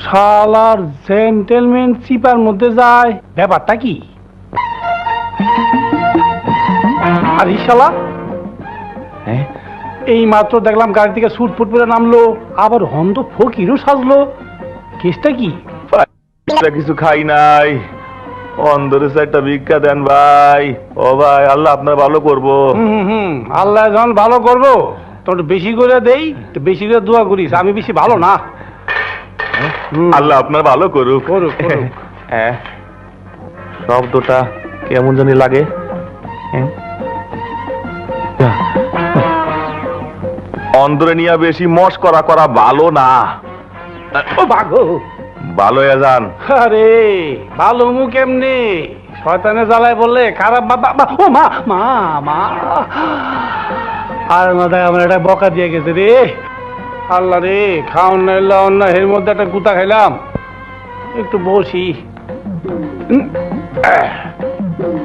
শালার জেন্টেলম্যান চিপার মধ্যে যায়, ব্যাপারটা কি? আর এই শালা এই মাত্র দেখলাম গাড়ি থেকে সুটফুট করে নামলো, আবার হন্দ ফকিরও সাজলো, কেসটা কি? কিছু খাই নাই, অন্ধরে চারটা ভিক্ষা দেন ভাই। ও ভাই, আল্লাহ আপনার ভালো করবো। আল্লাহ যখন ভালো করবো তোর বেশি করে দেই, বেশি করে দোয়া করিস। আমি বেশি ভালো না। আল্লাহ আপনার ভালো করুক। হ্যাঁ, শব্দটা কেমন জানি লাগে। অন্ধরে নিয়ে বেশি মস্করা করা ভালো না। ও বাগো, ভালো হয়ে যান। আরে ভালো মুখ এমনি শয়তানে জ্বালায় বললে খারাপ। ও মা মা মা, আর মাথায় আমার একটা বকা দিয়ে গেছে রে। আল্লাহ রে, খাওন না এর মধ্যে একটা গুতা খাইলাম। একটু বসি।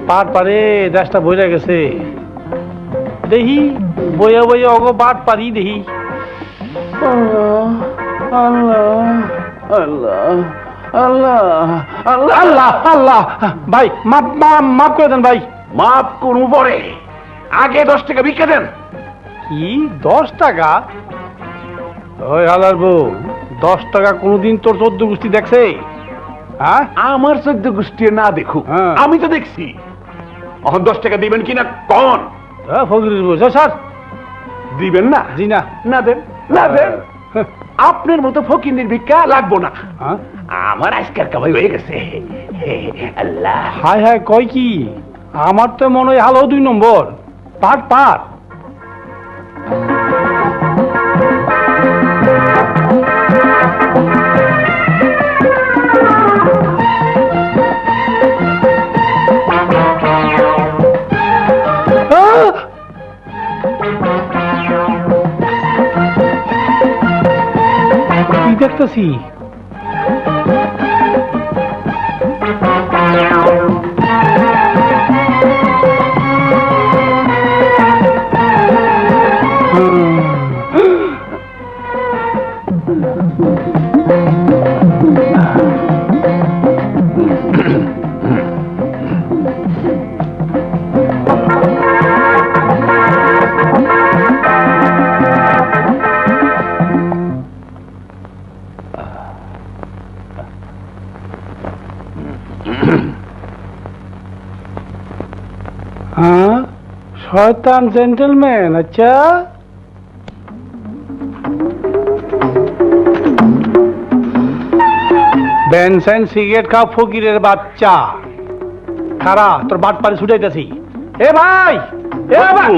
পাট পারে দেশটা বইরা গেছে। দেখি বইয়া বইয়া অগো পাট পারি দেখি। আল্লাহ আল্লাহ আল্লাহ আল্লাহ আল্লাহ আল্লাহ। ভাই মাপ মাপ করে দেন ভাই। মাপ করবো পরে, আগে 10 টাকা ভিক্ষা দেন। কি 10 টাকা? ওই হালার বউ, 10 টাকা কোনদিন তোর 14 গোষ্ঠী দেখছে? হ্যাঁ, আমার 14 গোষ্ঠী না দেখুক, হ্যাঁ। আমি তো দেখছি। এখন 10 টাকা দিবেন কিনা কন? ফকিরের বউ স্যার দিবেন না? জি না। না দেন, না দেন। আপনার মতো ফকিরের ভিক্ষা লাগবো না। হ্যাঁ? আমার আজকের কামাই হয়ে গেছে। আল্লাহ। হায় হায়, কয় কি? আমার তো মনে হয় হালো 2 নম্বর। পাট পাট। কি দেখতেছি? হ্যাঁ, শয়তান জেন্টেলম্যান। আচ্ছা, বেনসেন সিগারেট খাও ফকিরের বাচ্চা। খারা তোর বাট পারে ছুটাইতেছি। এ ভাই, এ ভাই,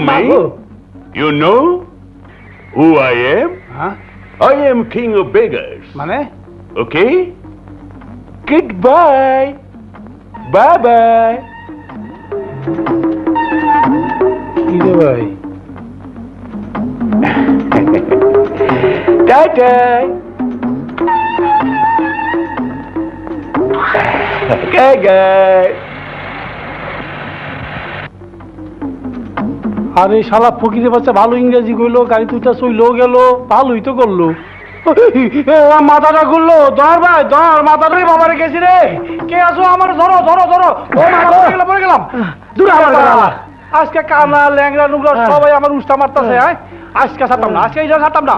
You know who I am? হ্যাঁ I am king of beggars. মানে Okay? Goodbye. Bye bye. কি রে ভাই? Tata. Okay, guys. আরে শালা ফকিরের বাচ্চা ভালো ইংরেজি কইলো, গাড়ি দুটা চইলো গেল, ভালোই তো করলো। মাথাটা ঘুরলো। ধর ভাই ধর, মাথাটা বাবারে গেছি রে। কে আছো? আমার ধরো ধরো ধরো। ও মা, পড়ে গেলাম। দূরে আমার আজকে কানা ল্যাংরা নুগরা সবাই আমার উস্তা মারতাছে। হ্যাঁ, আজকে ছাড়তাম না, আজকে ছাড়তাম না।